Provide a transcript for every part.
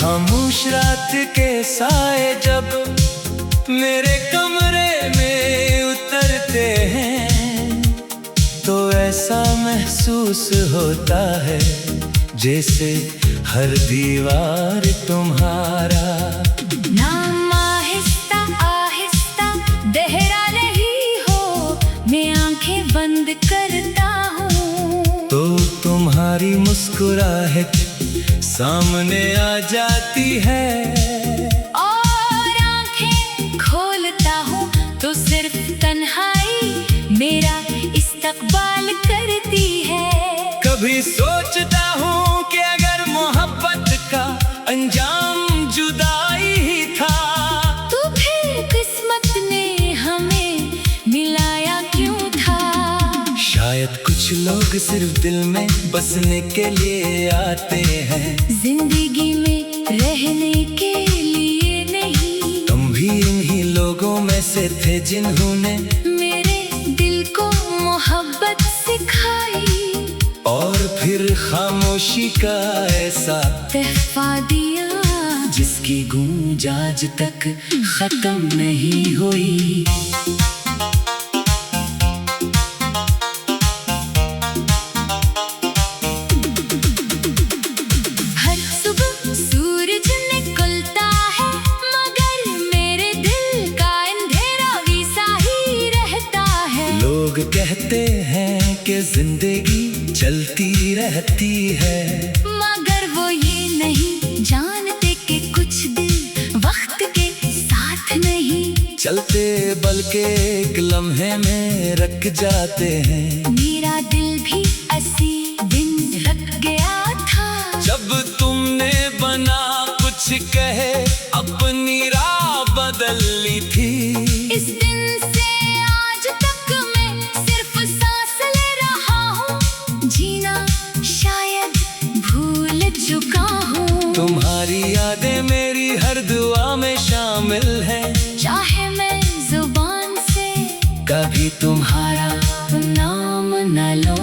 खामोश रात के साए जब मेरे कमरे में उतरते हैं, तो ऐसा महसूस होता है जैसे हर दीवार तुम्हारा नाम आहिस्ता आहिस्ता दोहरा रही हो। मैं आंखें बंद करता हूँ तो तुम्हारी मुस्कुराहट सामने आ जाती है, और आंखें खोलता हूँ तो सिर्फ तन्हाई मेरा इस्तकबाल करती है। कभी सोचता हूँ कि अगर मोहब्बत का अंजाम जुदाई ही था, तो फिर किस्मत ने हमें मिलाया क्यों था। शायद कुछ लोग सिर्फ दिल में बसने के लिए आते हैं, जिंदगी में रहने के लिए नहीं। तुम भी इन्हीं लोगों में से थे जिन्होंने मेरे दिल को मोहब्बत सिखाई, और फिर खामोशी का ऐसा तोहफा दिया जिसकी गूंज आज तक खत्म नहीं हुई। हर सुबह सूरज निकलता है, मगर मेरे दिल का अंधेरा वैसा ही रहता है। लोग कहते हैं कि जिंदगी चलती रहती है, मगर वो ये नहीं जानते कि कुछ दिल वक्त के साथ नहीं चलते बल्कि एक लम्हे में रख जाते हैं। मेरा दिल भी ऐसी दिन रख गया था, जब तुमने बना कुछ कहे अपनी राह बदल ली थी। इस दिन से आज तक मैं सिर्फ सांस ले रहा हूँ, जीना शायद भूल चुका हूँ। तुम्हारी यादें मेरी हर दुआ में शामिल है, चाहे मैं जुबान से कभी तुम्हारा नाम न लूं।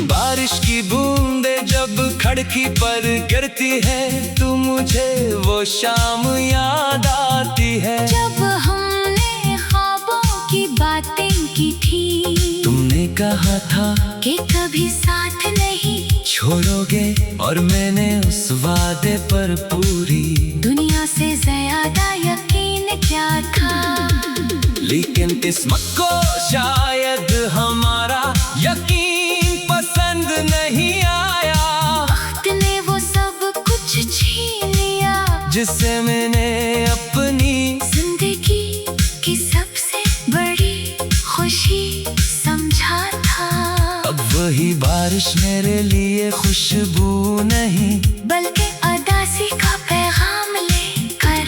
बारिश की बूंदें जब खिड़की पर गिरती है, तो मुझे वो शाम याद आती है जब हमने ख्वाबों की बातें की थी। तुमने कहा था कि कभी साथ नहीं छोड़ोगे, और मैंने उस वादे पर पूरी दुनिया से ज्यादा यकीन क्या था। लेकिन किस्मत को शायद हमारा यकीन पसंद नहीं आया। वक्त ने वो सब कुछ छीन लिया, जिसे मैंने अपनी जिंदगी की सबसे बड़ी खुशी समझा था। अब वही बारिश मेरे लिए खुशबू नहीं, बल्कि उदासी का पैगाम लेकर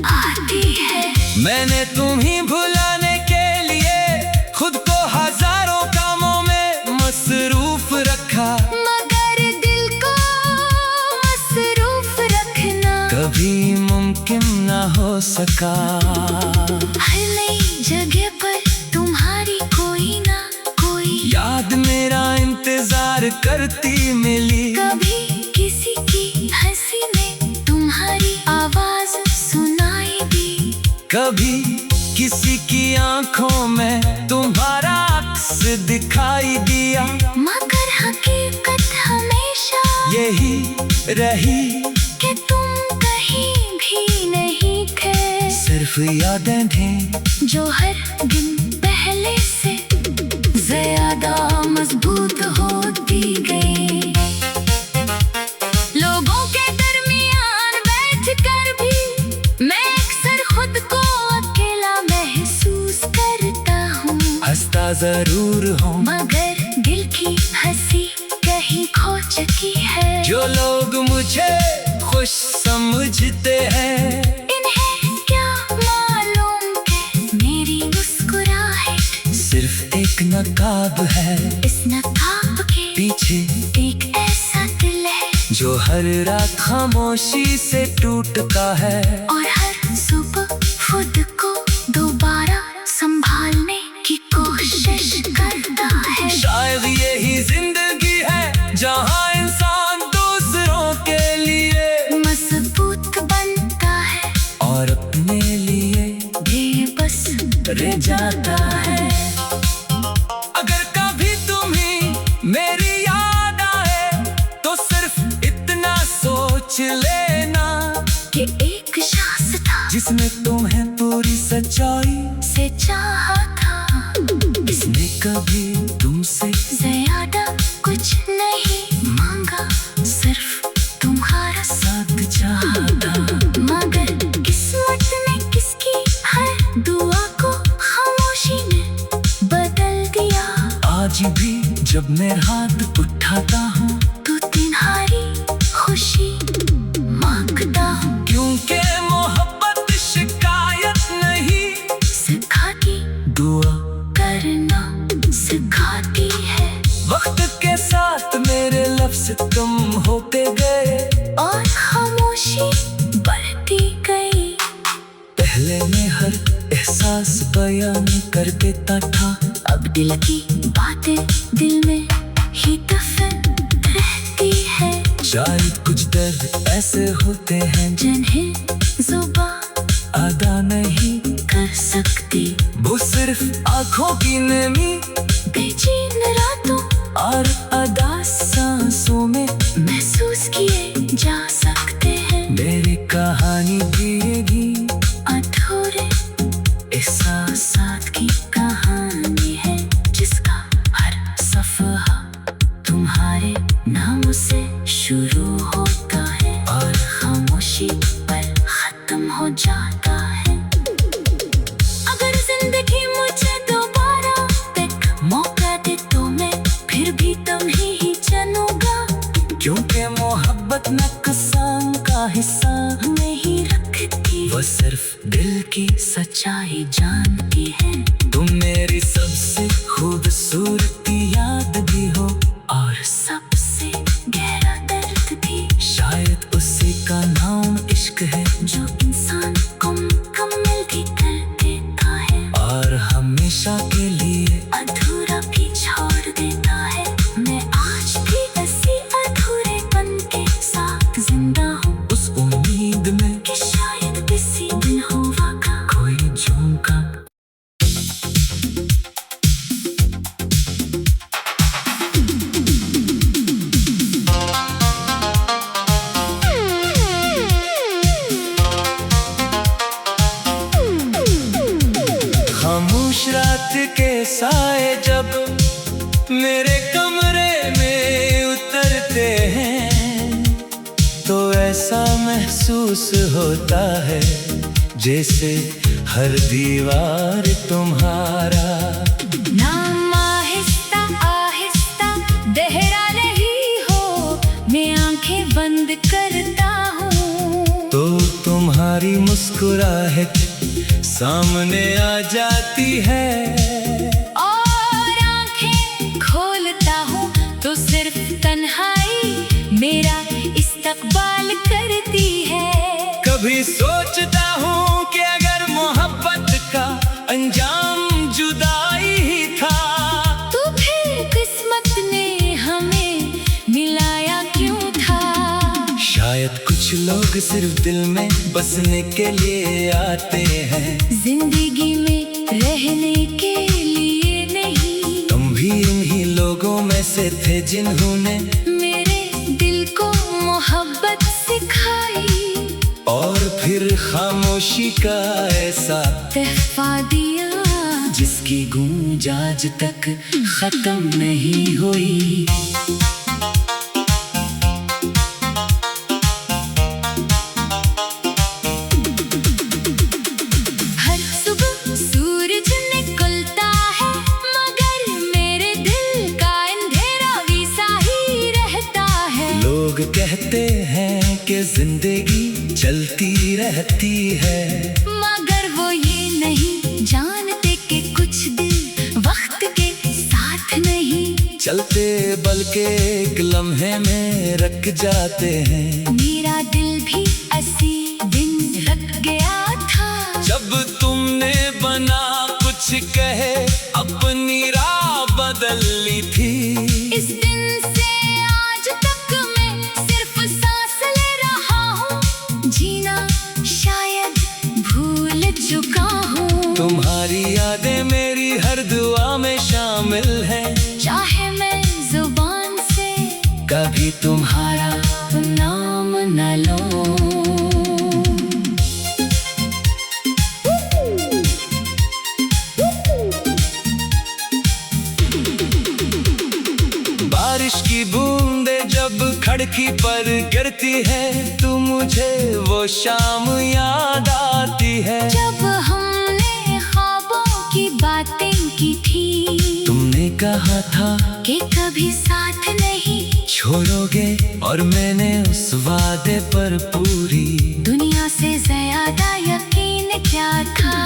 आती है। मैंने तुम्हें भुलाने के लिए खुद को हजारों कामों में मसरूफ रखा, मगर दिल को मसरूफ रखना कभी मुमकिन ना हो सका। हर नई जगह पर तुम्हारी कोई ना कोई याद मेरा इंतजार करती मिली, कभी किसी की हंसी में तुम्हारी आवाज सुनाई दी, कभी किसी की आंखों में तुम्हारा अक्स दिखाई दिया। मगर हकीकत हमेशा यही रही कि तुम कहीं भी नहीं थे। सिर्फ यादें थी जो हर दिन पहले से ज्यादा मजबूत होती गई। लोगों के दरमियान बैठकर भी मैं अक्सर खुद को अकेला महसूस करता हूँ। हंसता जरूर हूँ, मगर दिल की हंसी कहीं खो चुकी है। जो लोग मुझे खुश समझते हैं, इन्हें क्या मालूम कि मेरी मुस्कुराहट सिर्फ एक नकाब है। इस नकाब के पीछे एक ऐसा दिल है जो हर रात खामोशी से टूटता है, और हर सुबह खुद को दोबारा संभाल रह जाता है। अगर कभी तुम्हें मेरी याद आए तो सिर्फ इतना सोच लेना कि एक शख्स था जिसने तुम्हें पूरी सच्चाई से चाहा था। इसने कभी तुमसे ज्यादा कुछ नहीं मांगा, सिर्फ तुम्हारा साथ चाहा था। मगर किस्मत ने किसकी हर दुआ को खामोशी में बदल दिया। आज भी जब मैं हाथ उठाता हूँ तो तुम्हारी खुशी मांगता हूँ, क्योंकि मोहब्बत शिकायत नहीं सिखाती दुआ। करना सिखाती है। वक्त के साथ मेरे लफ्ज़ कम होते गए और खामोशी बढ़ती गई। पहले मैं हर एहसास बयान कर देता था, अब दिल की बातें दिल में ही दफन रहती है। शायद कुछ दर्द ऐसे होते हैं जिन्हें जुबान अदा नहीं कर सकती। वो सिर्फ आंखों की नमी बेचैन रातों और अदा सांसों में महसूस किए जा सकते हैं। मेरी कहानी जिएगी अधूरे एहसासात की कहानी है, जिसका हर सफहा तुम्हारे नाम से शुरू होता है और खामोशी पर खत्म हो जाता है। अगर जिंदगी मुझे दोबारा एक मौका दे तो मैं फिर भी तुम्हें ही चुनूंगा, क्योंकि मोहब्बत नुकसान का हिस्सा नहीं रखती, वो सिर्फ दिल की सच्चाई जानती है। तुम मेरी सबसे खूबसूरत याद भी हो और सबसे गहरा दर्द भी, शायद उसी का नाम इश्क है जो इंसान को मुकम्मल भी कर देता है और हमेशा के लिए अधूरा भी छोड़ देता है। मैं आज भी ऐसी अधूरेपन के साथ जिंदा हूँ, उस उम्मीद में कि शायद किसी दिन होगा कोई झोंका। खामोश रात के साए जब मेरे कमरे में उतरते हैं तो ऐसा महसूस होता है जैसे हर दीवार तुम्हारा नाम आहिस्ता आहिस्ता गहरा नहीं हो, मैं आंखें बंद करता हूँ तो तुम्हारी मुस्कुराहट सामने आ जाती है और आंखें खोलता हूँ तो सिर्फ तन्हाई मेरा इस्तकबाल करती है। कभी सोचता हूँ कि अगर मोहब्बत का अंजाम जुदाई ही था तो फिर किस्मत ने हमें मिलाया क्यों था। शायद कुछ लोग सिर्फ दिल में बसने के लिए आते हैं, जिंदगी में रहने के लिए नहीं। तुम भी इन्हीं लोगों में से थे जिन्होंने मेरे दिल को मोहब्बत सिखाई और फिर खामोशी का ऐसा तहफा दिया, जिसकी गूंज आज तक खत्म नहीं हुई। हर सुबह सूरज निकलता है मगर मेरे दिल का अंधेरा वैसा ही रहता है। लोग कहते हैं कि जिंदगी चलती रहती है, मगर वो ये नहीं जानते कि कुछ दिल वक्त के साथ नहीं चलते बल्कि एक लम्हे में रख जाते हैं। मेरा दिल भी ऐसी दिन रख गया था जब तुमने बना कुछ कहे अपनी राह बदल ली थी। इस दिन से आज तक मैं सिर्फ सांस ले रहा हूँ, जीना शायद भूल चुका हूँ। तुम्हारी तुम्हारी यादें मेरी हर दुआ में शामिल है। चाहे मैं जुबान से कभी तुम्हारा नाम न लूं। बारिश की बूंदे जब खिड़की पर गिरती है, तू मुझे वो शाम याद आती है। जब हमने ख्वाबों की बातें की थी, तुमने कहा था कि कभी साथ नहीं छोड़ोगे, और मैंने उस वादे पर पूरी दुनिया से ज्यादा यकीन क्या था।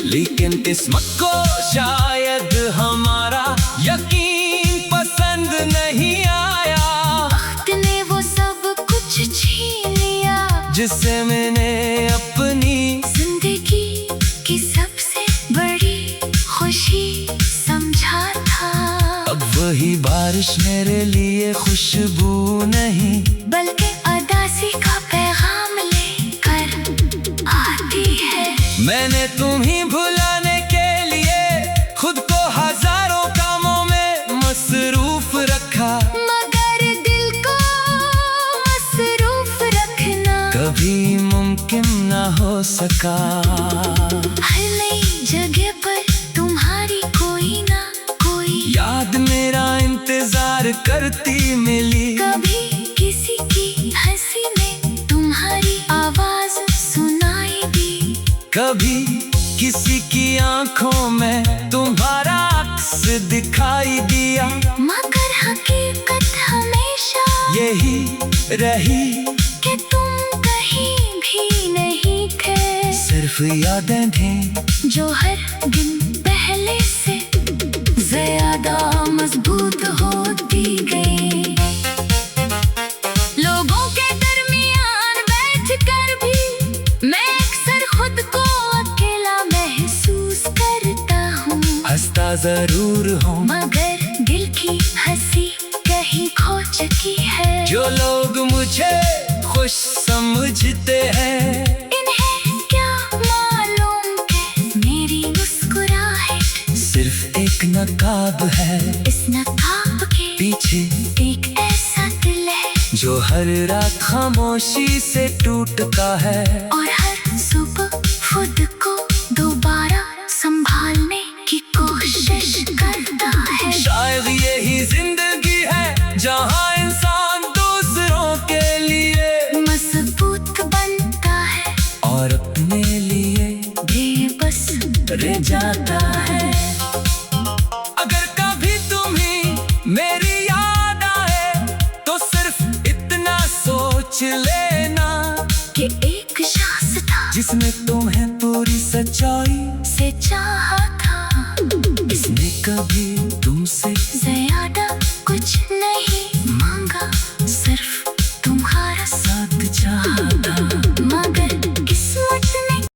लेकिन किस्मत को शायद हमारा यकीन पसंद नहीं आया। वक्त ने वो सब कुछ छीन लिया, जिससे मैंने अपनी जिंदगी की सबसे बड़ी खुशी समझा था। अब वही बारिश मेरे लिए खुशबू नहीं, बल्कि उदासी का पैगाम लेकर आती है। मैंने तुम्हें भुलाने के लिए खुद को हजारों कामों में मसरूफ रखा, मगर दिल को मसरूफ रखना कभी मुमकिन ना हो सका। हर नई जगह पर तुम्हारी कोई ना कोई याद मेरा इंतजार करती मिली, कभी किसी की हंसी में तुम्हारी आवाज सुनाई दी, कभी किसी की आंखों में तुम्हारा अक्स दिखाई दिया। मगर हकीकत हमेशा यही रही कि तुम कहीं भी नहीं थे। सिर्फ यादें थी जो हर दिन पहले से ज्यादा मजबूत होती गई। लोगों के दरमियान बैठकर भी मैं अक्सर खुद को अकेला महसूस करता हूँ। हंसता जरूर हूँ, मगर दिल की हंसी कहीं खो चुकी है। जो लोग मुझे खुश समझते हैं, इन्हें क्या मालूम कि मेरी मुस्कुराहट सिर्फ एक नकाब है। इस नकाब के पीछे एक ऐसा दिल है, जो हर रात खामोशी से टूटता है, और हर सुबह खुद को दोबारा संभालने की कोशिश करता है। शायद यही जिंदगी है जहाँ इंसान दूसरों के लिए मजबूत बनता है और अपने लिए बेबस रह जाता है। अगर कभी तुम्हें मेरी याद आए, तो सिर्फ इतना सोच लेना कि एक शख्स था जिसने तुम्हें पूरी सच्चाई से चाहा था। इसने कभी